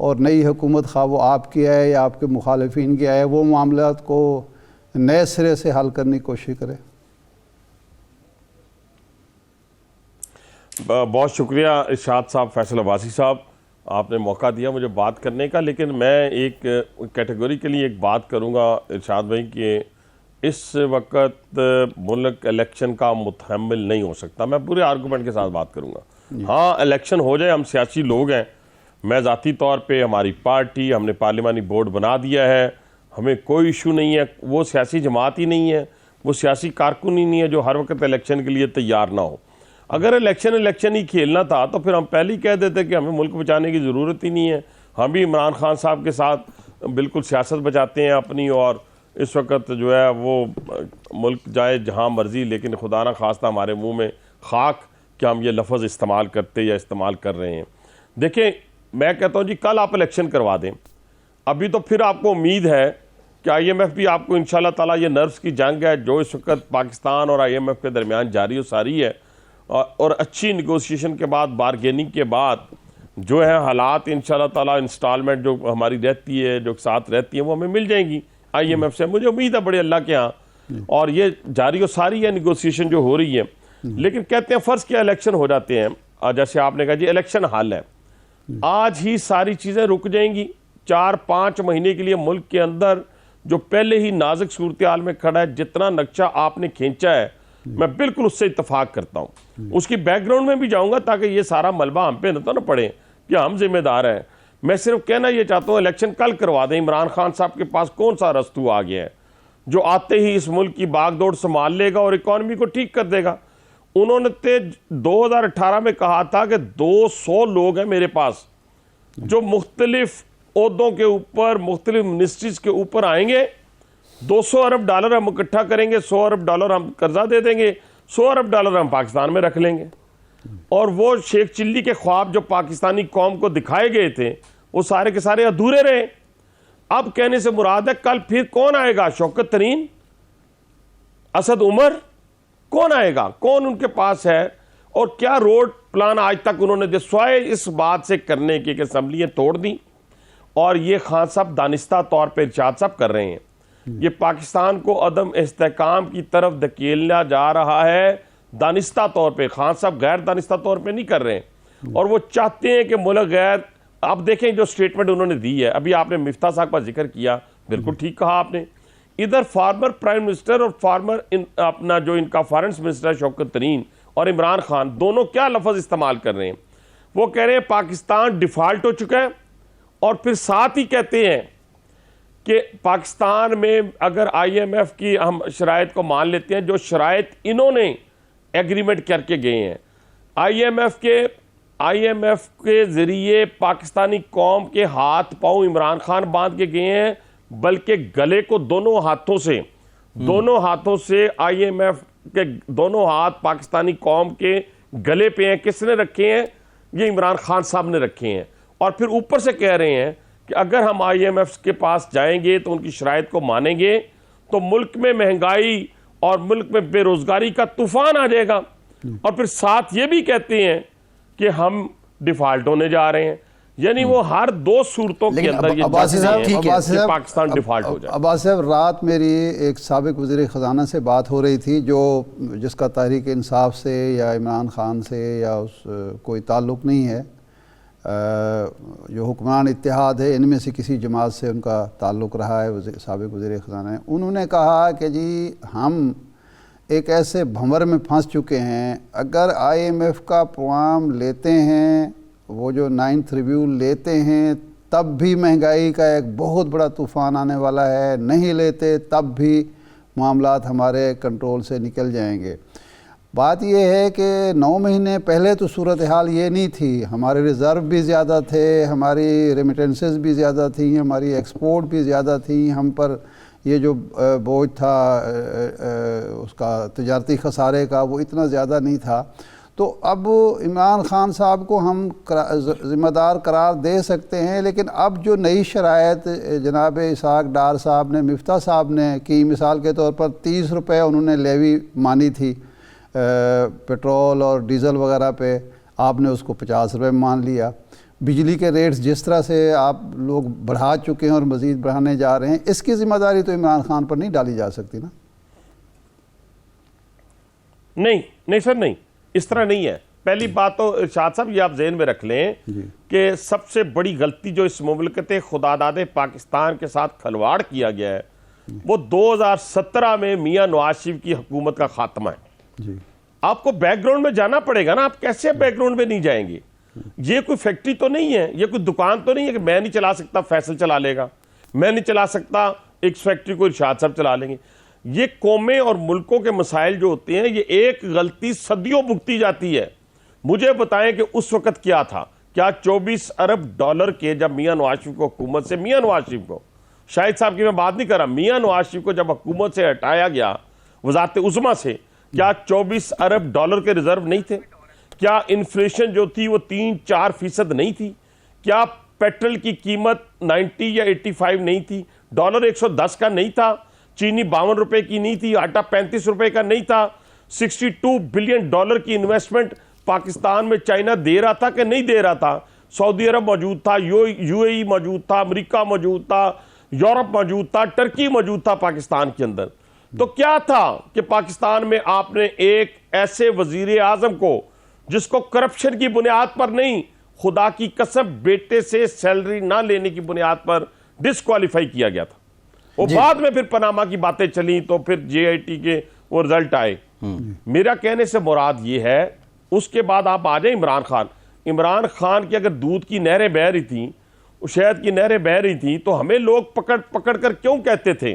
اور نئی حکومت خواہ وہ آپ کی ہے یا آپ کے مخالفین کی ہے وہ معاملات کو نئے سرے سے حل کرنے کی کوشش کرے. بہت شکریہ ارشاد صاحب، فیصل عباسی صاحب، آپ نے موقع دیا مجھے بات کرنے کا. لیکن میں ایک کیٹیگوری کے لیے ایک بات کروں گا ارشاد بھائی کہ اس وقت ملک الیکشن کا متحمل نہیں ہو سکتا. میں پورے آرگومنٹ کے ساتھ بات کروں گا. ہاں الیکشن ہو جائے، ہم سیاسی لوگ ہیں، میں ذاتی طور پہ، ہماری پارٹی، ہم نے پارلیمانی بورڈ بنا دیا ہے، ہمیں کوئی ایشو نہیں ہے. وہ سیاسی جماعت ہی نہیں ہے، وہ سیاسی کارکن ہی نہیں ہے جو ہر وقت الیکشن کے لیے تیار نہ ہو. اگر الیکشن ہی کھیلنا تھا تو پھر ہم پہلے ہی کہہ دیتے کہ ہمیں ملک بچانے کی ضرورت ہی نہیں ہے. ہم بھی عمران خان صاحب کے ساتھ بالکل سیاست بچاتے ہیں اپنی، اور اس وقت جو ہے وہ ملک جائے جہاں مرضی، لیکن خدا نہ خواستہ ہمارے منہ میں خاک کہ ہم یہ لفظ استعمال کرتے یا استعمال کر رہے ہیں. دیکھیں میں کہتا ہوں جی کل آپ الیکشن کروا دیں، ابھی تو پھر آپ کو امید ہے کہ آئی ایم ایف بھی آپ کو انشاءاللہ تعالیٰ، یہ نروز کی جنگ ہے جو اس وقت پاکستان اور آئی ایم ایف کے درمیان جاری و ساری ہے، اور اچھی نیگوسیشن کے بعد، بارگیننگ کے بعد جو ہے حالات انشاءاللہ تعالیٰ انسٹالمنٹ جو ہماری رہتی ہے، جو ساتھ رہتی ہے، وہ ہمیں مل جائیں گی آئی ایم ایف سے. مجھے امید ہے بڑے اللہ کے ہاں، اور یہ جاری و ساری ہے نیگوسیشن جو ہو رہی ہے. لیکن کہتے ہیں فرض کیا الیکشن ہو جاتے ہیں، جیسے آپ نے کہا جی الیکشن حل ہے، آج ہی ساری چیزیں رک جائیں گی. 4-5 مہینے کے لیے ملک کے اندر جو پہلے ہی نازک صورتحال میں کھڑا ہے، جتنا نقشہ آپ نے کھینچا ہے میں بالکل اس سے اتفاق کرتا ہوں. اس کی بیک گراؤنڈ میں بھی جاؤں گا تاکہ یہ سارا ملبہ ہم پہ نہ پڑے کہ ہم ذمہ دار ہیں. میں صرف کہنا یہ چاہتا ہوں الیکشن کل کروا دیں. عمران خان صاحب کے پاس کون سا رستو آ گیا ہے جو آتے ہی اس ملک کی باغ دوڑ سنبھال لے گا اور اکانومی کو ٹھیک کر دے گا. انہوں نے 2018 میں کہا تھا کہ 200 لوگ ہیں میرے پاس جو مختلف عہدوں کے اوپر، مختلف منسٹریز کے اوپر آئیں گے، $200 ارب ہم اکٹھا کریں گے، $100 ارب ہم قرضہ دے دیں گے، $100 ارب ہم پاکستان میں رکھ لیں گے. اور وہ شیخ چلی کے خواب جو پاکستانی قوم کو دکھائے گئے تھے وہ سارے کے سارے ادھورے رہے. اب کہنے سے مراد ہے کل پھر کون آئے گا؟ شوکت ترین، اسد عمر، کون آئے گا؟ کون ان کے پاس ہے؟ اور کیا روڈ پلان آج تک انہوں نے سوائے اس بات سے کرنے کی کہ اسمبلیاں توڑ دیں. اور یہ خان صاحب دانستہ طور پہ ارشاد صاحب کر رہے ہیں، یہ پاکستان کو عدم استحکام کی طرف دھکیلنا جا رہا ہے دانستہ طور پہ. خان صاحب غیر دانستہ طور پہ نہیں کر رہے ہیں، اور وہ چاہتے ہیں کہ ملک غیر. اب دیکھیں جو سٹیٹمنٹ انہوں نے دی ہے، ابھی آپ نے مفتاح صاحب کا ذکر کیا، بالکل ٹھیک کہا آپ نے. ادھر فارمر پرائم منسٹر اور فارمر اپنا جو ان کا فارنس منسٹر شوکت ترین اور عمران خان دونوں کیا لفظ استعمال کر رہے ہیں؟ وہ کہہ رہے ہیں پاکستان ڈیفالٹ ہو چکا ہے، اور پھر ساتھ ہی کہتے ہیں کہ پاکستان میں اگر آئی ایم ایف کی ہم شرائط کو مان لیتے ہیں، جو شرائط انہوں نے ایگریمنٹ کر کے گئے ہیں، آئی ایم ایف کے ذریعے پاکستانی قوم کے ہاتھ پاؤں عمران خان باندھ کے گئے ہیں، بلکہ گلے کو دونوں ہاتھوں سے آئی ایم ایف کے دونوں ہاتھ پاکستانی قوم کے گلے پہ ہیں. کس نے رکھے ہیں؟ یہ عمران خان صاحب نے رکھے ہیں. اور پھر اوپر سے کہہ رہے ہیں کہ اگر ہم آئی ایم ایف کے پاس جائیں گے تو ان کی شرائط کو مانیں گے تو ملک میں مہنگائی اور ملک میں بے روزگاری کا طوفان آ جائے گا. اور پھر ساتھ یہ بھی کہتے ہیں کہ ہم ڈیفالٹ ہونے جا رہے ہیں. یعنی وہ ہر دو صورتوں کے اندر یہ چاہتے ہیں کہ پاکستان ڈیفالٹ ہو جائے. عباس صاحب، رات میری ایک سابق وزیر خزانہ سے بات ہو رہی تھی جس کا تحریک انصاف سے یا عمران خان سے یا کوئی تعلق نہیں ہے، جو حکمران اتحاد ہے ان میں سے کسی جماعت سے ان کا تعلق رہا ہے، سابق وزیر خزانہ ہے. انہوں نے کہا کہ جی ہم ایک ایسے بھنور میں پھنس چکے ہیں، اگر آئی ایم ایف کا پروگرام لیتے ہیں، وہ جو 9th ریویو لیتے ہیں، تب بھی مہنگائی کا ایک بہت بڑا طوفان آنے والا ہے، نہیں لیتے تب بھی معاملات ہمارے کنٹرول سے نکل جائیں گے. بات یہ ہے کہ 9 مہینے پہلے تو صورتحال یہ نہیں تھی، ہمارے ریزرو بھی زیادہ تھے، ہماری ریمیٹنسز بھی زیادہ تھیں، ہماری ایکسپورٹ بھی زیادہ تھیں، ہم پر یہ جو بوجھ تھا اس کا تجارتی خسارے کا وہ اتنا زیادہ نہیں تھا. تو اب عمران خان صاحب کو ہم ذمہ دار قرار دے سکتے ہیں، لیکن اب جو نئی شرائط جناب اسحاق ڈار صاحب نے، مفتاح صاحب نے کی، مثال کے طور پر 30 روپے انہوں نے لیوی مانی تھی پٹرول اور ڈیزل وغیرہ پہ، آپ نے اس کو 50 روپے مان لیا. بجلی کے ریٹس جس طرح سے آپ لوگ بڑھا چکے ہیں اور مزید بڑھانے جا رہے ہیں، اس کی ذمہ داری تو عمران خان پر نہیں ڈالی جا سکتی نا؟ نہیں سر، نہیں، اس طرح نہیں ہے۔ پہلی بات تو ارشاد صاحب یہ آپ ذہن میں رکھ لیں کہ سب سے بڑی غلطی جو اس مملکت خدا داد پاکستان کے ساتھ کھلواڑ کیا گیا ہے وہ 2017 میں میاں نواز شریف کی حکومت کا خاتمہ ہے۔ آپ کو بیک گراؤنڈ میں جانا پڑے گا نا، آپ کیسے بیک گراؤنڈ میں نہیں جائیں گے؟ یہ کوئی فیکٹری تو نہیں ہے، یہ کوئی دکان تو نہیں ہے کہ میں نہیں چلا سکتا فیصل چلا لے گا، میں نہیں چلا سکتا ایک فیکٹری کو ارشاد صاحب چلا لیں گے۔ یہ قومیں اور ملکوں کے مسائل جو ہوتے ہیں، یہ ایک غلطی صدیوں بھگتی جاتی ہے۔ مجھے بتائیں کہ اس وقت کیا تھا؟ کیا 24 ارب ڈالر کے جب میاں نواز شریف کو حکومت سے، میاں نواز شریف کو، شاہد صاحب کی میں بات نہیں کر رہا، میاں نواز شریف کو جب حکومت سے ہٹایا گیا وزارت عظمیٰ سے، کیا 24 ارب ڈالر کے ریزرو نہیں تھے؟ کیا انفلیشن جو تھی وہ 3-4% نہیں تھی؟ کیا پیٹرول کی قیمت 90 یا 85 نہیں تھی؟ ڈالر 110 کا نہیں تھا؟ چینی 52 روپے کی نہیں تھی؟ آٹا 35 روپے کا نہیں تھا؟ 62 بلین ڈالر کی انویسٹمنٹ پاکستان میں چائنا دے رہا تھا کہ نہیں دے رہا تھا؟ سعودی عرب موجود تھا، یو اے ای موجود تھا، امریکہ موجود تھا، یورپ موجود تھا، ٹرکی موجود تھا پاکستان کے اندر۔ تو کیا تھا کہ پاکستان میں آپ نے ایک ایسے وزیر اعظم کو جس کو کرپشن کی بنیاد پر نہیں، خدا کی قسم بیٹے سے سیلری نہ لینے کی بنیاد پر ڈسکوالیفائی کیا گیا تھا؟ وہ بعد میں پھر پاناما کی باتیں چلیں تو پھر جے آئی ٹی کے وہ رزلٹ آئے۔ میرا کہنے سے مراد یہ ہے، اس کے بعد آپ آ جائیں عمران خان کی اگر دودھ کی نہریں بہہ رہی تھیں، شہد کی نہریں بہہ رہی تھیں، تو ہمیں لوگ پکڑ کر کیوں کہتے تھے؟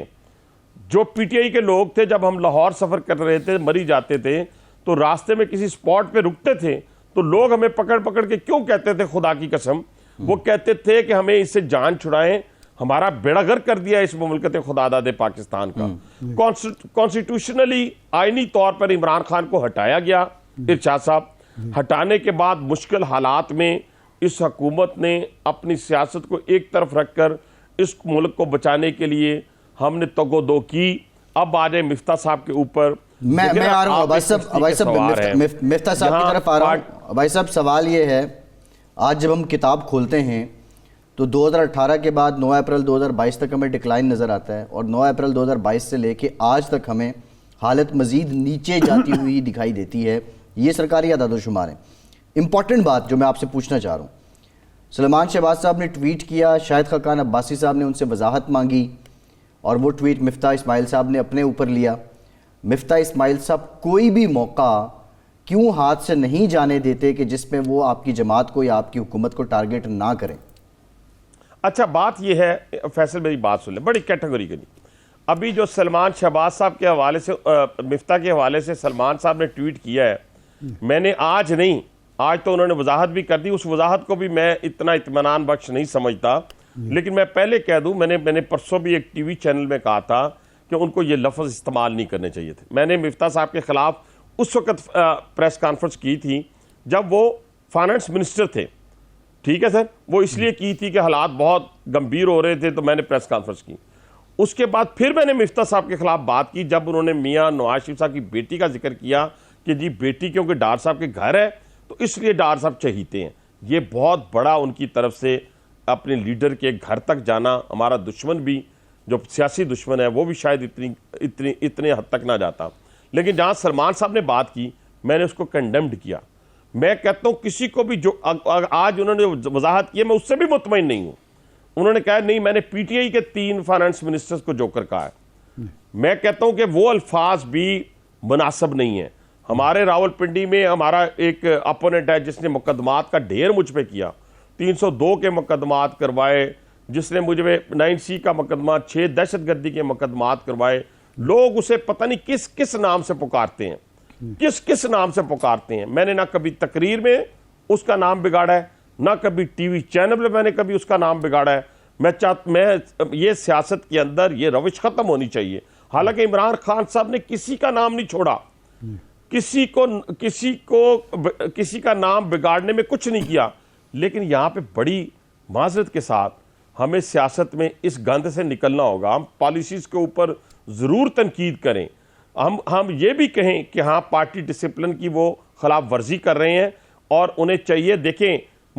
جو پی ٹی آئی کے لوگ تھے، جب ہم لاہور سفر کر رہے تھے، مری جاتے تھے، تو راستے میں کسی سپاٹ پہ رکتے تھے تو لوگ ہمیں پکڑ کے کیوں کہتے تھے؟ خدا کی قسم وہ کہتے تھے کہ ہمیں اس سے جان چھڑائیں، ہمارا بیڑا غرق کر دیا اس مملکت خدا داد پاکستان کا۔ کانسٹیٹیوشنلی آئینی طور پر عمران خان کو ہٹایا گیا ارشاد صاحب۔ ہٹانے کے بعد مشکل حالات میں اس حکومت نے اپنی سیاست کو ایک طرف رکھ کر اس ملک کو بچانے کے لیے ہم نے تگ و دو کی۔ اب آ جائیں مفتاح صاحب کے اوپر۔ میں آ رہا ہوں بھائی صاحب، مفتاح صاحب کی طرف آ رہا ہوں۔ بھائی صاحب سوال یہ ہے، آج جب ہم کتاب کھولتے ہیں تو 2018 کے بعد 9 اپریل 2022 تک ہمیں ڈکلائن نظر آتا ہے، اور 9 اپریل 2022 سے لے کے آج تک ہمیں حالت مزید نیچے جاتی ہوئی دکھائی دیتی ہے۔ یہ سرکاری اعداد و شمار ہیں۔ امپورٹنٹ بات جو میں آپ سے پوچھنا چاہ رہا ہوں، سلیمان شہباز صاحب نے ٹویٹ کیا، شاہد خاقان عباسی صاحب نے ان سے وضاحت مانگی، اور وہ ٹویٹ مفتاح اسماعیل صاحب نے اپنے اوپر لیا۔ مفتاح اسماعیل صاحب کوئی بھی موقع کیوں ہاتھ سے نہیں جانے دیتے کہ جس میں وہ آپ کی جماعت کو یا آپ کی حکومت کو ٹارگٹ نہ کریں؟ اچھا بات یہ ہے فیصل، میری بات سن لیں بڑی کیٹیگوریکلی۔ ابھی جو سلمان شہباز صاحب کے حوالے سے، مفتاح کے حوالے سے سلمان صاحب نے ٹویٹ کیا ہے، میں نے آج نہیں، آج تو انہوں نے وضاحت بھی کر دی، اس وضاحت کو بھی میں اتنا اطمینان بخش نہیں سمجھتا، لیکن میں پہلے کہہ دوں، میں نے پرسوں بھی ایک ٹی وی چینل میں کہا تھا کہ ان کو یہ لفظ استعمال نہیں کرنے چاہیے تھے۔ میں نے مفتاح صاحب کے خلاف اس وقت پریس کانفرنس کی تھی جب وہ فائنانس منسٹر تھے، ٹھیک ہے سر، وہ اس لیے کی تھی کہ حالات بہت گمبھیر ہو رہے تھے، تو میں نے پریس کانفرنس کی۔ اس کے بعد پھر میں نے مفتاح صاحب کے خلاف بات کی جب انہوں نے میاں نواز شریف صاحب کی بیٹی کا ذکر کیا کہ جی بیٹی کیونکہ ڈار صاحب کے گھر ہے تو اس لیے ڈار صاحب چہیتے ہیں۔ یہ بہت بڑا ان کی طرف سے اپنے لیڈر کے گھر تک جانا، ہمارا دشمن بھی جو سیاسی دشمن ہے وہ بھی شاید اتنے حد تک نہ جاتا۔ لیکن جہاں سلمان صاحب نے بات کی میں نے اس کو کنڈیمڈ کیا۔ میں کہتا ہوں کسی کو بھی جو آج انہوں نے وضاحت کی ہے میں اس سے بھی مطمئن نہیں ہوں۔ انہوں نے کہا نہیں میں نے پی ٹی آئی کے 3 فائنانس منسٹرز کو جوکر کہا ہے، میں کہتا ہوں کہ وہ الفاظ بھی مناسب نہیں ہیں۔ ہمارے راول پنڈی میں ہمارا ایک اپوننٹ ہے جس نے مقدمات کا ڈھیر مجھ پہ کیا، 302 کے مقدمات کروائے، جس نے مجھے 9C کا مقدمہ، 6 دہشت گردی کے مقدمات کروائے۔ لوگ اسے پتہ نہیں کس نام سے پکارتے ہیں، کس نام سے پکارتے ہیں۔ میں نے نہ کبھی تقریر میں اس کا نام بگاڑا ہے، نہ کبھی ٹی وی چینل میں میں نے کبھی اس کا نام بگاڑا ہے۔ میں یہ سیاست کے اندر یہ روش ختم ہونی چاہیے۔ حالانکہ عمران خان صاحب نے کسی کا نام نہیں چھوڑا، کسی کا نام بگاڑنے میں کچھ نہیں کیا، لیکن یہاں پہ بڑی معذرت کے ساتھ ہمیں سیاست میں اس گند سے نکلنا ہوگا۔ ہم پالیسیز کے اوپر ضرور تنقید کریں، ہم یہ بھی کہیں کہ ہاں پارٹی ڈسپلن کی وہ خلاف ورزی کر رہے ہیں، اور انہیں چاہیے، دیکھیں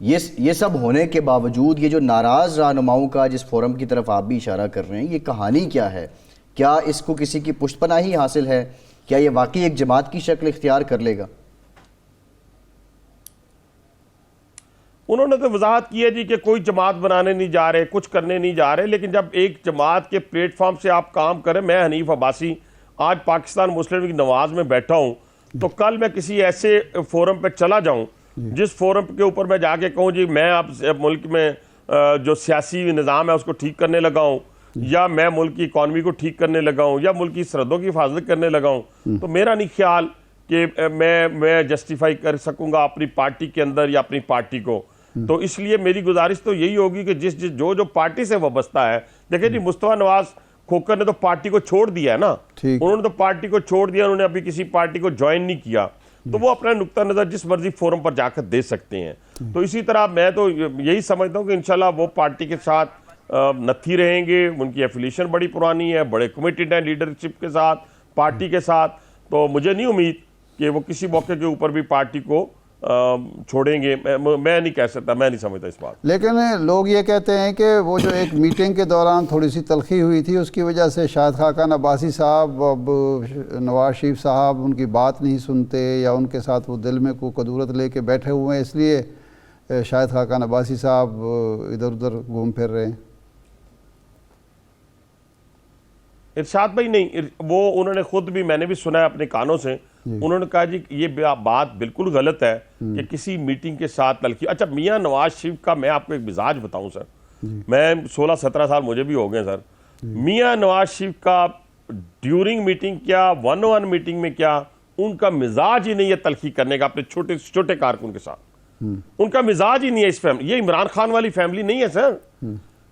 یہ سب ہونے کے باوجود یہ جو ناراض رہنماؤں کا جس فورم کی طرف آپ بھی اشارہ کر رہے ہیں، یہ کہانی کیا ہے؟ کیا اس کو کسی کی پشت پناہی حاصل ہے؟ کیا یہ واقعی ایک جماعت کی شکل اختیار کر لے گا؟ انہوں نے تو وضاحت کی ہے جی کہ کوئی جماعت بنانے نہیں جا رہے، کچھ کرنے نہیں جا رہے، لیکن جب ایک جماعت کے پلیٹ فارم سے آپ کام کریں، میں حنیف عباسی آج پاکستان مسلم لیگ نواز میں بیٹھا ہوں، تو کل میں کسی ایسے فورم پہ چلا جاؤں جس فورم کے اوپر میں جا کے کہوں جی میں اب ملک میں جو سیاسی نظام ہے اس کو ٹھیک کرنے لگا ہوں، یا میں ملک کی اکانومی کو ٹھیک کرنے لگا ہوں، یا ملک کی سرحدوں کی حفاظت کرنے لگا ہوں، تو میرا نہیں خیال کہ میں جسٹیفائی کر سکوں گا اپنی پارٹی کے اندر یا اپنی پارٹی کو. تو اس لیے میری گزارش تو یہی ہوگی کہ جو پارٹی سے وابستہ ہے، دیکھیں جی مصطفیٰ نواز کھوکھر نے تو پارٹی کو چھوڑ دیا ہے نا، انہوں نے تو پارٹی کو چھوڑ دیا، انہوں نے ابھی کسی پارٹی کو جوائن نہیں کیا، تو وہ اپنا نقطہ نظر جس مرضی فورم پر جا کر دے سکتے ہیں. تو اسی طرح میں تو یہی سمجھتا ہوں کہ انشاءاللہ وہ پارٹی کے ساتھ نتھی رہیں گے، ان کی ایفیلیشن بڑی پرانی ہے، بڑے کمیٹڈ ہیں لیڈرشپ کے ساتھ، پارٹی کے ساتھ، تو مجھے نہیں امید کہ وہ کسی موقع کے اوپر بھی پارٹی کو چھوڑیں گے. میں نہیں کہہ سکتا، میں نہیں سمجھتا اس بات. لیکن لوگ یہ کہتے ہیں کہ وہ جو ایک میٹنگ کے دوران تھوڑی سی تلخی ہوئی تھی، اس کی وجہ سے شاہد خاقان عباسی صاحب اب نواز شریف صاحب ان کی بات نہیں سنتے، یا ان کے ساتھ وہ دل میں کوئی قدورت لے کے بیٹھے ہوئے ہیں، اس لیے شاہد خاقان عباسی صاحب ادھر ادھر گھوم پھر رہے ہیں. ارشاد بھائی نہیں، وہ انہوں نے خود بھی، میں نے بھی سنا ہے اپنے کانوں سے، انہوں نے کہا جی یہ بات بالکل غلط ہے کہ کسی میٹنگ کے ساتھ تلخی. اچھا میاں نواز شریف کا میں آپ کو ایک مزاج بتاؤں سر، میں 16-17 سال مجھے بھی ہو گئے سر، میاں نواز شریف کا ڈیورنگ میٹنگ کیا، 1-on-1 میٹنگ میں کیا، ان کا مزاج ہی نہیں ہے تلخی کرنے کا اپنے چھوٹے کارکن کے ساتھ. ان کا مزاج ہی نہیں ہے اس فیملی. یہ عمران خان والی فیملی نہیں ہے سر،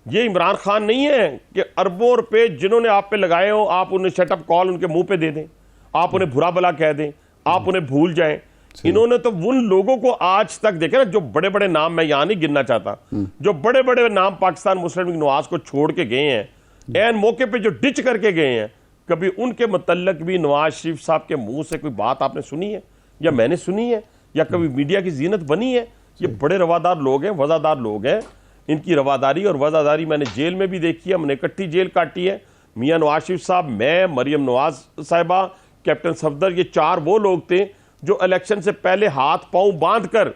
یہ عمران خان نہیں ہے کہ اربوں روپے جنہوں نے آپ پہ لگائے ہو آپ انہیں سیٹ اپ کال ان کے منہ پہ دے دیں، آپ انہیں برا بلا کہہ دیں، آپ انہیں بھول جائیں. انہوں نے تو ان لوگوں کو آج تک دیکھیں نا، جو بڑے بڑے نام، میں یہاں نہیں گننا چاہتا، جو بڑے بڑے نام پاکستان مسلم لیگ نواز کو چھوڑ کے گئے ہیں، این موقع پہ جو ڈچ کر کے گئے ہیں، کبھی ان کے متعلق بھی نواز شریف صاحب کے منہ سے کوئی بات آپ نے سنی ہے، یا میں نے سنی ہے، یا کبھی میڈیا کی زینت بنی ہے؟ یہ بڑے روادار لوگ ہیں، وفادار لوگ ہیں. ان کی رواداری اور وفاداری میں نے جیل میں بھی دیکھی ہے، ہم نے اکٹھی جیل کاٹی ہے. میاں نواز شریف صاحب، میں، مریم نواز صاحبہ، کیپٹن صفدر، یہ 4 وہ لوگ تھے جو الیکشن سے پہلے ہاتھ پاؤں باندھ کر،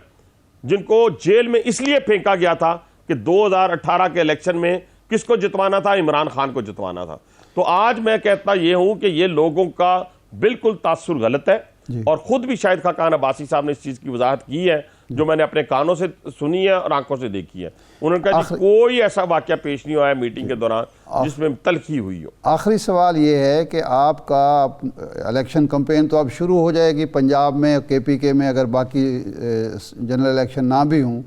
جن کو جیل میں اس لیے پھینکا گیا تھا کہ 2018 کے الیکشن میں کس کو جتوانا تھا؟ عمران خان کو جتوانا تھا. تو آج میں کہتا یہ ہوں کہ یہ لوگوں کا بالکل تاثر غلط ہے، اور خود بھی شاہد خاقان عباسی صاحب نے اس چیز کی وضاحت کی ہے جو میں نے اپنے کانوں سے سنی ہے اور آنکھوں سے دیکھی ہے. انہوں نے کہا کہ کوئی ایسا واقعہ پیش نہیں ہوا ہے میٹنگ کے دوران جس میں تلخی ہوئی ہو. آخری سوال یہ ہے کہ آپ کا الیکشن کمپین تو اب شروع ہو جائے گی پنجاب میں، KPK میں، اگر باقی جنرل الیکشن نہ بھی ہوں،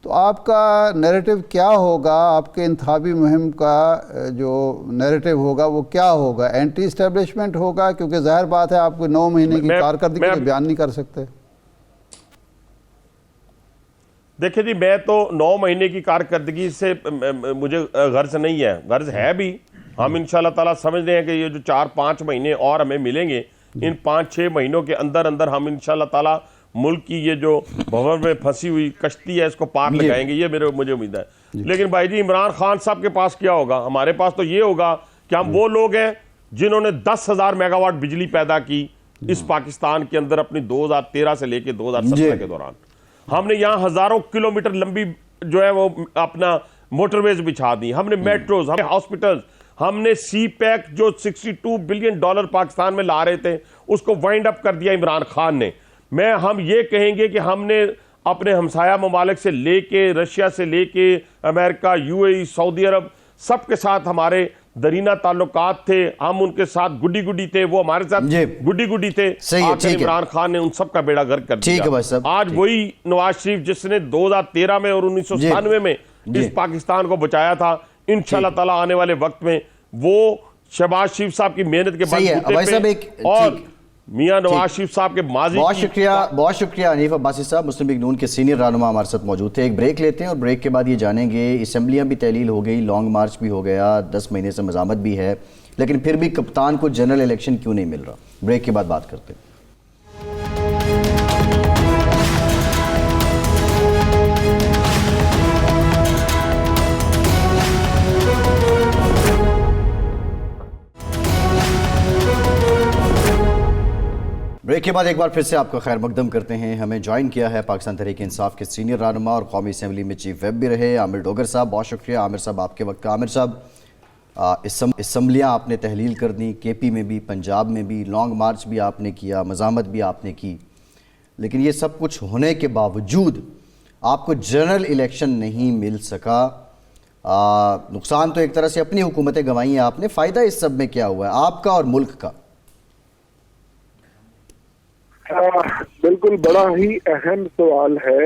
تو آپ کا نیریٹو کیا ہوگا؟ آپ کے انتخابی مہم کا جو نیریٹو ہوگا وہ کیا ہوگا؟ اینٹی اسٹیبلشمنٹ ہوگا؟ کیونکہ ظاہر بات ہے آپ کو 9 مہینے کی کارکردگی کے بیان نہیں کر سکتے. دیکھیں جی، میں تو 9 مہینے کی کارکردگی سے مجھے غرض نہیں ہے، غرض ہے بھی. ہم انشاءاللہ تعالیٰ سمجھ رہے ہیں کہ یہ جو 4-5 مہینے اور ہمیں ملیں گے، ان 5-6 مہینوں کے اندر ہم انشاءاللہ تعالیٰ ملک کی یہ جو بھور میں پھنسی ہوئی کشتی ہے اس کو پار لگائیں گے، یہ مجھے امید ہے. لیکن بھائی جی، عمران خان صاحب کے پاس کیا ہوگا؟ ہمارے پاس تو یہ ہوگا کہ ہم وہ لوگ ہیں جنہوں نے 10,000 میگا واٹ بجلی پیدا کی اس پاکستان کے اندر اپنی 2013 سے لے کے 2017 کے دوران. ہم نے یہاں ہزاروں کلومیٹر لمبی جو ہے وہ اپنا موٹر ویز بچھا دی، ہم نے میٹروز، ہم نے ہاسپٹلز، ہم نے سی پیک جو $62 بلین پاکستان میں لا رہے تھے اس کو وائنڈ اپ کر دیا عمران خان نے. ہم یہ کہیں گے کہ ہم نے اپنے ہمسایہ ممالک سے لے کے، رشیا سے لے کے، امریکہ، UAE، سعودی عرب، سب کے ساتھ ہمارے درینہ تعلقات تھے، ہم ان کے ساتھ گڈی تھے، وہ ہمارے ساتھ گڈی تھے. آخر عمران خان نے ان سب کا بیڑا غرق کر دیا. آج وہی نواز شریف جس نے 2013 میں اور 1997 میں اس پاکستان کو بچایا تھا، انشاءاللہ تعالیٰ آنے والے وقت میں وہ شہباز شریف صاحب کی محنت کے بعد اور میاں نواز شریف صاحب کے ماضی. بہت شکریہ حنیف عباسی صاحب، مسلم لیگ نون کے سینئر رہنما ہمارے ساتھ موجود تھے. ایک بریک لیتے ہیں اور بریک کے بعد یہ جانیں گے، اسمبلیاں بھی تحلیل ہو گئی، لانگ مارچ بھی ہو گیا، 10 مہینے سے مزاحمت بھی ہے، لیکن پھر بھی کپتان کو جنرل الیکشن کیوں نہیں مل رہا؟ بریک کے بعد بات کرتے ہیں. بریک کے بعد ایک بار پھر سے آپ کا خیر مقدم کرتے ہیں. ہمیں جوائن کیا ہے پاکستان تحریک انصاف کے سینئر رہنما اور قومی اسمبلی میں چیف ویب بھی رہے عامر ڈوگر صاحب. بہت شکریہ عامر صاحب آپ کے وقت کا. عامر صاحب اسمبلیاں آپ نے تحلیل کر دیں, کے پی میں بھی, پنجاب میں بھی, لانگ مارچ بھی آپ نے کیا, مزاحمت بھی آپ نے کی, لیکن یہ سب کچھ ہونے کے باوجود آپ کو جنرل الیکشن نہیں مل سکا. نقصان تو ایک طرح سے اپنی حکومتیں گنوائی ہیں آپ نے, فائدہ اس سب میں کیا ہوا ہے آپ کا اور ملک کا؟ بالکل بڑا ہی اہم سوال ہے.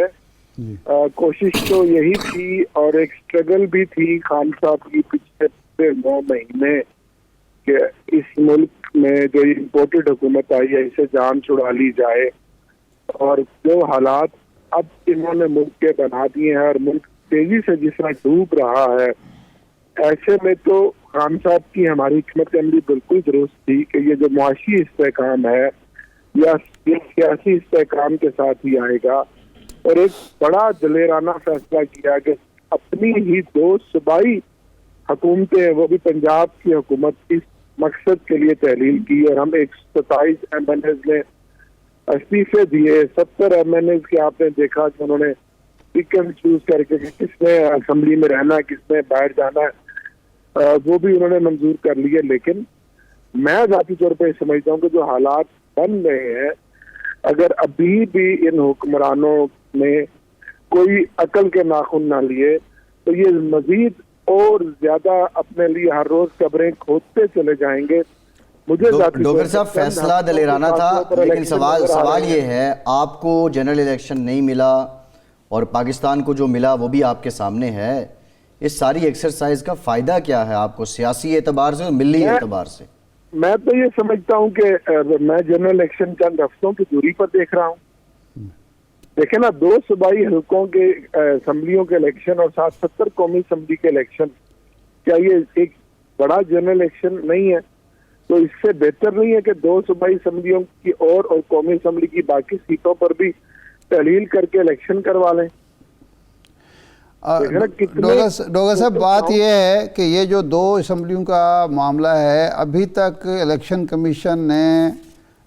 کوشش تو یہی تھی اور ایک سٹرگل بھی تھی خان صاحب کی پچھلے 9 مہینے کہ اس ملک میں جو امپورٹڈ حکومت آئی ہے اسے جان چھڑا لی جائے, اور جو حالات اب انہوں نے ملک کے بنا دیے ہیں اور ملک تیزی سے جس طرح ڈوب رہا ہے, ایسے میں تو خان صاحب کی ہماری حکمت عملی بالکل درست تھی کہ یہ جو معاشی استحکام ہے یا سیاسی استحکام کے ساتھ ہی آئے گا, اور ایک بڑا دلیرانہ فیصلہ کیا کہ اپنی ہی 2 صوبائی حکومتیں, وہ بھی پنجاب کی حکومت, اس مقصد کے لیے تحلیل کی, اور ہم 127 ایم این ایز نے استعفے دیے. 70 ایم این ایز کے آپ نے دیکھا کہ انہوں نے پک اینڈ چوز کر کے کس نے اسمبلی میں رہنا ہے, کس نے باہر جانا ہے, وہ بھی انہوں نے منظور کر لیے. لیکن میں ذاتی طور پہ سمجھتا ہوں کہ جو حالات بن رہے ہیں, اگر ابھی بھی ان حکمرانوں نے کوئی عقل کے ناخن نہ لیے تو یہ مزید اور زیادہ اپنے لیے ہر روز قبریں کھودتے چلے جائیں گے. مجھے ڈوگر صاحب فیصلہ دلیرانہ تھا, لیکن سوال یہ ہے آپ کو جنرل الیکشن نہیں ملا اور پاکستان کو جو ملا وہ بھی آپ کے سامنے ہے. اس ساری ایکسرسائز کا فائدہ کیا ہے آپ کو سیاسی اعتبار سے اور ملی اعتبار سے؟ میں تو یہ سمجھتا ہوں کہ میں جنرل الیکشن چند ہفتوں کی دوری پر دیکھ رہا ہوں. دیکھیں نا, 2 صوبائی حلقوں کے اسمبلیوں کے الیکشن اور 70 قومی اسمبلی کے الیکشن, کیا یہ ایک بڑا جنرل الیکشن نہیں ہے؟ تو اس سے بہتر نہیں ہے کہ 2 صوبائی اسمبلیوں کی اور قومی اسمبلی کی باقی سیٹوں پر بھی تحلیل کر کے الیکشن کروا لیں؟ ڈوگر صاحب بات یہ ہے کہ یہ جو 2 اسمبلیوں کا معاملہ ہے, ابھی تک الیکشن کمیشن نے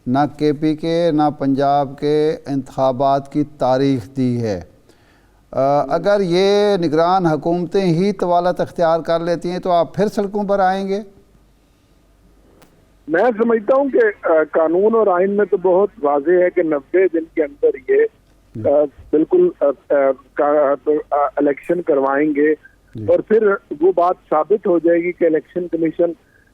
نہ کے پی کے نہ پنجاب کے انتخابات کی تاریخ دی ہے. اگر یہ نگران حکومتیں ہی طوالت اختیار کر لیتی ہیں تو آپ پھر سڑکوں پر آئیں گے؟ میں سمجھتا ہوں کہ قانون اور آئین میں تو بہت واضح ہے کہ 90 دن کے اندر یہ بالکل الیکشن کروائیں گے, اور پھر وہ بات ثابت ہو جائے گی کہ الیکشن کمیشن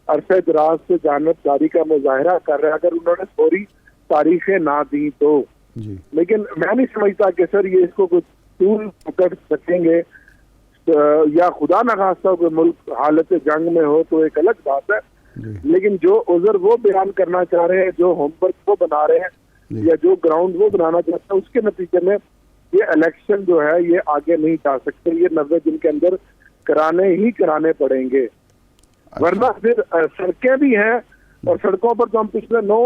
عرصہ دراز سے جانبداری کا مظاہرہ کر رہا ہے اگر انہوں نے فوری تاریخیں نہ دی تو. لیکن میں نہیں سمجھتا کہ سر یہ اس کو کچھ طول پکڑ سکیں گے, یا خدا نخواستہ ہو کہ ملک حالت جنگ میں ہو تو ایک الگ بات ہے. لیکن جو عذر وہ بیان کرنا چاہ رہے ہیں, جو ہوم ورک وہ بنا رہے ہیں, یا جو گراؤنڈ وہ بنانا چاہتے ہیں, اس کے نتیجے میں یہ الیکشن جو ہے یہ آگے نہیں جا سکتے. یہ 90 دن کے اندر کرانے پڑیں گے, ورنہ پھر سڑکیں بھی ہیں, اور سڑکوں پر تو ہم پچھلے 9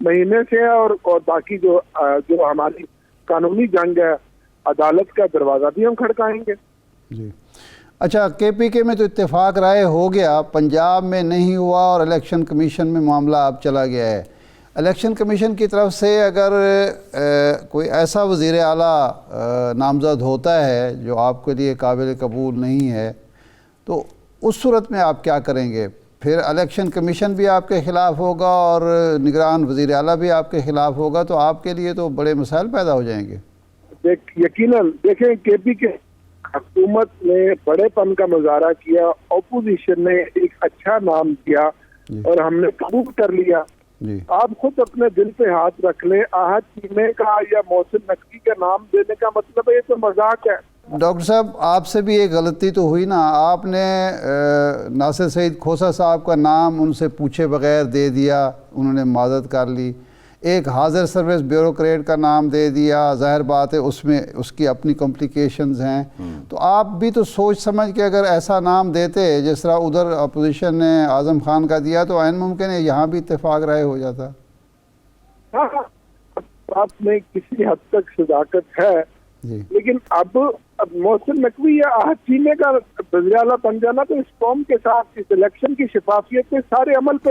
مہینے سے ہیں, اور باقی جو ہماری قانونی جنگ ہے, عدالت کا دروازہ بھی ہم کھڑکائیں گے. جی اچھا, کے پی کے میں تو اتفاق رائے ہو گیا, پنجاب میں نہیں ہوا اور الیکشن کمیشن میں معاملہ اب چلا گیا ہے. الیکشن کمیشن کی طرف سے اگر کوئی ایسا وزیر اعلیٰ نامزد ہوتا ہے جو آپ کے لیے قابل قبول نہیں ہے, تو اس صورت میں آپ کیا کریں گے؟ پھر الیکشن کمیشن بھی آپ کے خلاف ہوگا اور نگران وزیر اعلیٰ بھی آپ کے خلاف ہوگا, تو آپ کے لیے تو بڑے مسائل پیدا ہو جائیں گے. یقیناً دیکھیں, کے پی کے حکومت نے بڑے پن کا مظاہرہ کیا, اپوزیشن نے ایک اچھا نام دیا اور ہم نے قبول کر لیا. آپ خود اپنے دل پہ ہاتھ رکھ لیں, آہت چیمے کا یا محسن نقوی کا نام دینے کا مطلب ہے یہ تو مذاق ہے. ڈاکٹر صاحب آپ سے بھی ایک غلطی تو ہوئی نا, آپ نے ناصر سعید کھوسہ صاحب کا نام ان سے پوچھے بغیر دے دیا, انہوں نے معذرت کر لی. ایک حاضر سروس بیوروکریٹ کا نام دے دیا, ظاہر بات ہے اس میں اس کی اپنی کمپلیکیشنز ہیں. تو آپ بھی تو سوچ سمجھ کے اگر ایسا نام دیتے جس طرح ادھر اپوزیشن نے اعظم خان کا دیا, تو عین ممکن ہے یہاں بھی اتفاق رائے ہو جاتا. ہاں, آپ میں کسی حد تک صداقت ہے, لیکن اب محسن نقوی یا آہت چیمے کا وزیر اعلیٰ بن جانا تو اس قوم کے ساتھ اس الیکشن کی شفافیت کے سارے عمل پہ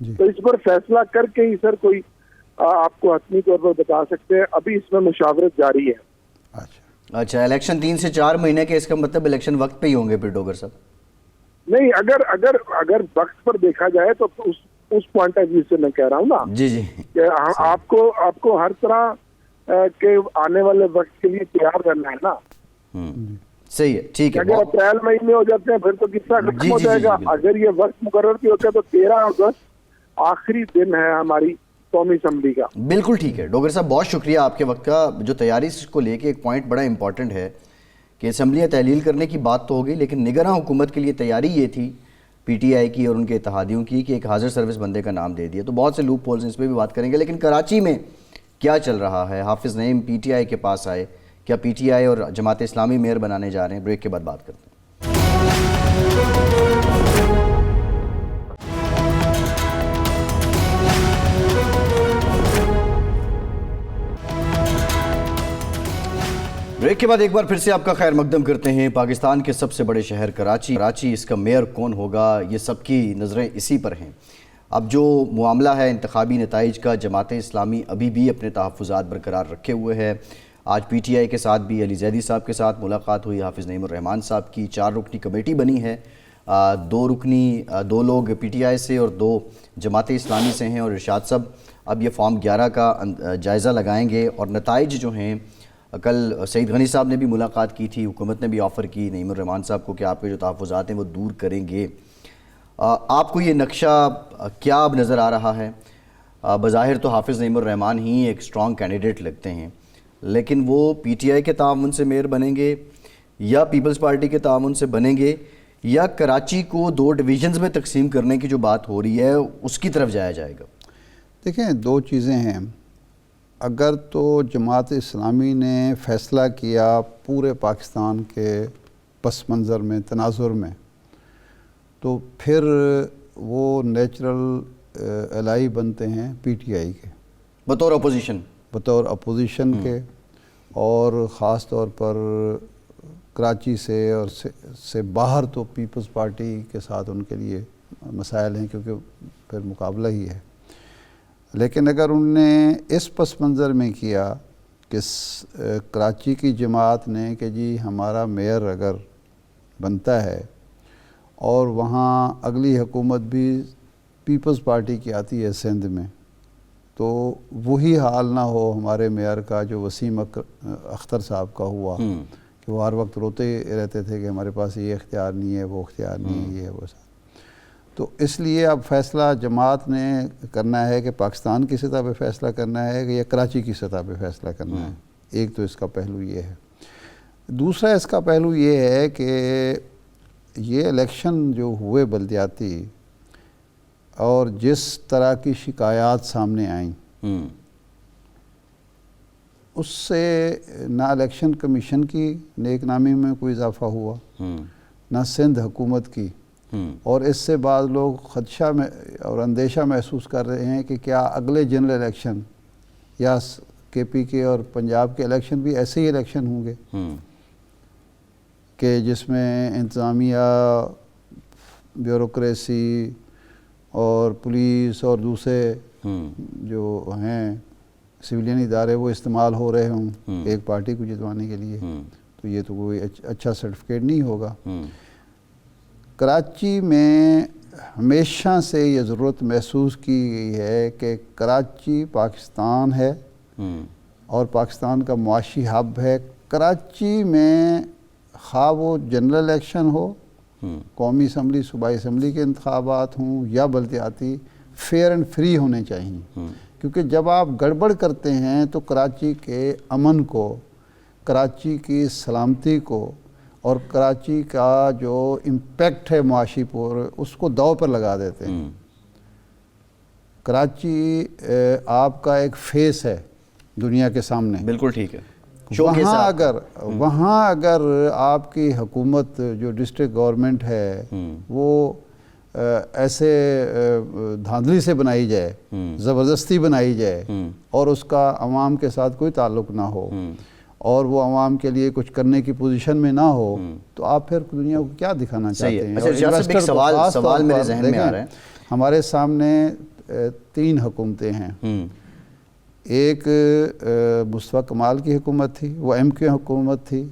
تو اس پر فیصلہ کر کے ہی سر کوئی آپ کو حتمی طور پر بتا سکتے ہیں. ابھی اس میں مشاورت جاری ہے. اچھا الیکشن 3 سے 4 مہینے کے، اس کا مطلب الیکشن وقت پہ ہی ہوں گے پھر ڈوگر صاحب؟ نہیں، اگر وقت پر دیکھا جائے تو اس پوائنٹ آف ویو سے میں کہہ رہا ہوں نا جی جی کہ آپ کو ہر طرح کے آنے والے وقت کے لیے تیار رہنا ہے نا. صحیح ہے، ٹھیک ہے. اگر اپریل مئی میں ہو جاتے ہیں پھر تو قصہ ختم ہو جائے گا. اگر یہ وقت مقرر بھی ہوتا ہے تو 13 اگست آخری دن ہے ہماری قومی اسمبلی کا. بالکل ٹھیک ہے ڈوگر صاحب، بہت شکریہ آپ کے وقت کا. جو تیاری کو لے کے ایک پوائنٹ بڑا امپورٹنٹ ہے کہ اسمبلیاں تحلیل کرنے کی بات تو ہوگی، لیکن نگراں حکومت کے لیے تیاری یہ تھی پی ٹی آئی کی اور ان کے اتحادیوں کی کہ ایک حاضر سروس بندے کا نام دے دیا. تو بہت سے لوپ ہولز ہیں، اس پہ بھی بات کریں گے. لیکن کراچی میں کیا چل رہا ہے؟ حافظ نعیم پی ٹی آئی کے پاس آئے، کیا پی ٹی آئی اور جماعت اسلامی میئر بنانے جا رہے ہیں؟ بریک کے بعد بات کرتے ہیں. بریک کے بعد ایک بار پھر سے آپ کا خیر مقدم کرتے ہیں. پاکستان کے سب سے بڑے شہر کراچی، اس کا میئر کون ہوگا، یہ سب کی نظریں اسی پر ہیں. اب جو معاملہ ہے انتخابی نتائج کا، جماعت اسلامی ابھی بھی اپنے تحفظات برقرار رکھے ہوئے ہے. آج پی ٹی آئی کے ساتھ بھی علی زیدی صاحب کے ساتھ ملاقات ہوئی، حافظ نعیم الرحمان صاحب کی. 4 رکنی کمیٹی بنی ہے، 2 لوگ پی ٹی آئی سے اور 2 جماعت اسلامی سے ہیں. اور ارشاد صاحب اب یہ فارم 11 کا جائزہ لگائیں گے اور نتائج جو ہیں، کل سعید غنی صاحب نے بھی ملاقات کی تھی، حکومت نے بھی آفر کی نعیم الرحمان صاحب کو کہ آپ کے جو تحفظات ہیں وہ دور کریں گے. آپ کو یہ نقشہ کیا اب نظر آ رہا ہے؟ بظاہر تو حافظ نعیم الرحمان ہی ایک سٹرونگ کینڈیڈیٹ لگتے ہیں، لیکن وہ پی ٹی آئی کے تعاون سے میئر بنیں گے یا پیپلز پارٹی کے تعاون سے بنیں گے، یا کراچی کو 2 ڈویژنز میں تقسیم کرنے کی جو بات ہو رہی ہے اس کی طرف جایا جائے گا؟ دیکھیں 2 چیزیں ہیں. اگر تو جماعت اسلامی نے فیصلہ کیا پورے پاکستان کے پس منظر میں، تناظر میں، تو پھر وہ نیچرل الائی بنتے ہیں پی ٹی آئی کے بطور اپوزیشن کے. اور خاص طور پر کراچی سے اور سے باہر تو پیپلز پارٹی کے ساتھ ان کے لیے مسائل ہیں، کیونکہ پھر مقابلہ ہی ہے. لیکن اگر انہوں نے اس پس منظر میں کیا کہ کراچی کی جماعت نے کہ جی ہمارا میئر اگر بنتا ہے اور وہاں اگلی حکومت بھی پیپلز پارٹی کی آتی ہے سندھ میں، تو وہی حال نہ ہو ہمارے میئر کا جو وسیم اختر صاحب کا ہوا کہ وہ ہر وقت روتے رہتے تھے کہ ہمارے پاس یہ اختیار نہیں ہے، وہ اختیار نہیں ہے، یہ ہے وہ سب. تو اس لیے اب فیصلہ جماعت نے کرنا ہے کہ پاکستان کی سطح پہ فیصلہ کرنا ہے کہ یا کراچی کی سطح پہ فیصلہ کرنا ہے. ایک تو اس کا پہلو یہ ہے. دوسرا اس کا پہلو یہ ہے کہ یہ الیکشن جو ہوئے بلدیاتی اور جس طرح کی شکایات سامنے آئیں، اس سے نہ الیکشن کمیشن کی نیک نامی میں کوئی اضافہ ہوا، نہ سندھ حکومت کی. اور اس سے بعض لوگ خدشہ میں اور اندیشہ محسوس کر رہے ہیں کہ کیا اگلے جنرل الیکشن یا کے پی کے اور پنجاب کے الیکشن بھی ایسے ہی الیکشن ہوں گے کہ جس میں انتظامیہ، بیوروکریسی اور پولیس اور دوسرے جو ہیں سویلین ادارے وہ استعمال ہو رہے ہوں ایک پارٹی کو جتوانے کے لیے. تو یہ تو کوئی اچھا سرٹیفکیٹ نہیں ہوگا. کراچی میں ہمیشہ سے یہ ضرورت محسوس کی گئی ہے کہ کراچی پاکستان ہے اور پاکستان کا معاشی ہب ہے. کراچی میں خواہ وہ جنرل الیکشن ہو، قومی اسمبلی، صوبائی اسمبلی کے انتخابات ہوں یا بلدیاتی، فیئر اینڈ فری ہونے چاہیے. کیونکہ جب آپ گڑبڑ کرتے ہیں تو کراچی کے امن کو، کراچی کی سلامتی کو اور کراچی کا جو امپیکٹ ہے معاشی پر، اس کو داؤ پر لگا دیتے ہیں. کراچی آپ کا ایک فیس ہے دنیا کے سامنے. بالکل ٹھیک ہے. وہاں اگر آپ کی حکومت جو ڈسٹرکٹ گورنمنٹ ہے وہ ایسے دھاندلی سے بنائی جائے، زبردستی بنائی جائے اور اس کا عوام کے ساتھ کوئی تعلق نہ ہو، اور وہ عوام کے لیے کچھ کرنے کی پوزیشن میں نہ ہو تو آپ پھر دنیا کو کیا دکھانا چاہتے ہیں؟ اچھا ارشاد صاحب، ایک سوال میرے ذہن میں آ رہا ہے. ہمارے سامنے 3 حکومتیں ہیں. ایک مصطفیٰ کمال کی حکومت تھی، وہ ایم کیو حکومت تھی،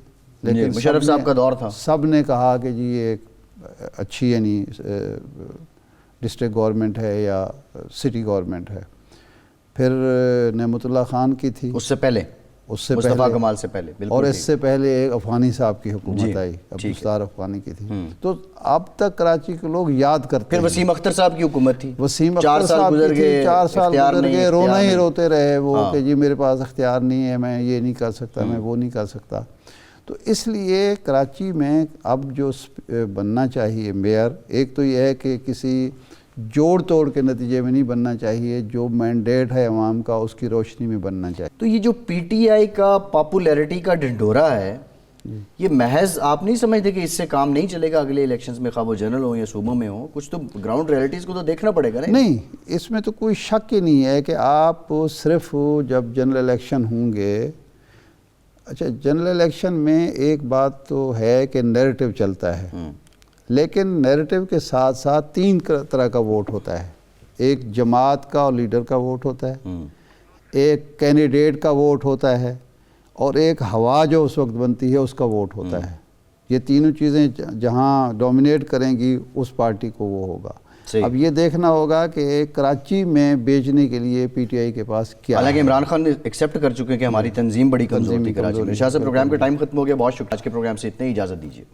لیکن مشرف صاحب کا دور تھا. سب نے کہا کہ جی یہ ایک اچھی یعنی ڈسٹرکٹ گورنمنٹ ہے یا سٹی گورنمنٹ ہے. پھر نعمت اللہ خان کی تھی، اس سے پہلے مصطفیٰ کمال سے پہلے، اور اس سے پہلے ایک افغانی صاحب کی حکومت آئی، عبدالستار افغانی کی تھی. تو اب تک کراچی کے لوگ یاد کرتے پھر ہیں. وسیم اختر صاحب کی حکومت تھی، وسیم 4 اختر سال صاحب گزر کی گئے، تھی، 4 سال گزر گئے، رونا ہی روتے رہے وہ کہ جی میرے پاس اختیار نہیں ہے، میں یہ نہیں کر سکتا، میں وہ نہیں کر سکتا. تو اس لیے کراچی میں اب جو بننا چاہیے میئر، ایک تو یہ ہے کہ کسی جوڑ توڑ کے نتیجے میں نہیں بننا چاہیے، جو مینڈیٹ ہے عوام کا اس کی روشنی میں بننا چاہیے. تو یہ جو پی ٹی آئی کا پاپولیرٹی کا ڈنڈورا ہے، یہ محض آپ نہیں سمجھتے کہ اس سے کام نہیں چلے گا اگلے الیکشنز میں، خواہ وہ جنرل ہوں یا صوبوں میں ہوں؟ کچھ تو گراؤنڈ ریئلٹیز کو تو دیکھنا پڑے گا. نہیں، اس میں تو کوئی شک ہی نہیں ہے کہ آپ صرف جب جنرل الیکشن ہوں گے، اچھا جنرل الیکشن میں ایک بات تو ہے کہ نیریٹو چلتا ہے، لیکن نیریٹو کے ساتھ ساتھ 3 طرح کا ووٹ ہوتا ہے. ایک جماعت کا اور لیڈر کا ووٹ ہوتا ہے، ایک کینڈیڈیٹ کا ووٹ ہوتا ہے، اور ایک ہوا جو اس وقت بنتی ہے اس کا ووٹ ہوتا ہے. یہ تینوں چیزیں جہاں ڈومینیٹ کریں گی اس پارٹی کو وہ ہوگا. اب یہ دیکھنا ہوگا کہ کراچی میں بیچنے کے لیے پی ٹی آئی کے پاس کیا ہے. حالانکہ عمران خان نے ایکسیپٹ کر چکے ہیں کہ ہمارئی تنظیم بڑی کمزور تھی کراچی میں. شاہ صاحب پروگرام کا ٹائم ختم ہو گیا، بہت شکریہ. آج کے پروگرام سے اتنے ہی اجازت دیجیے.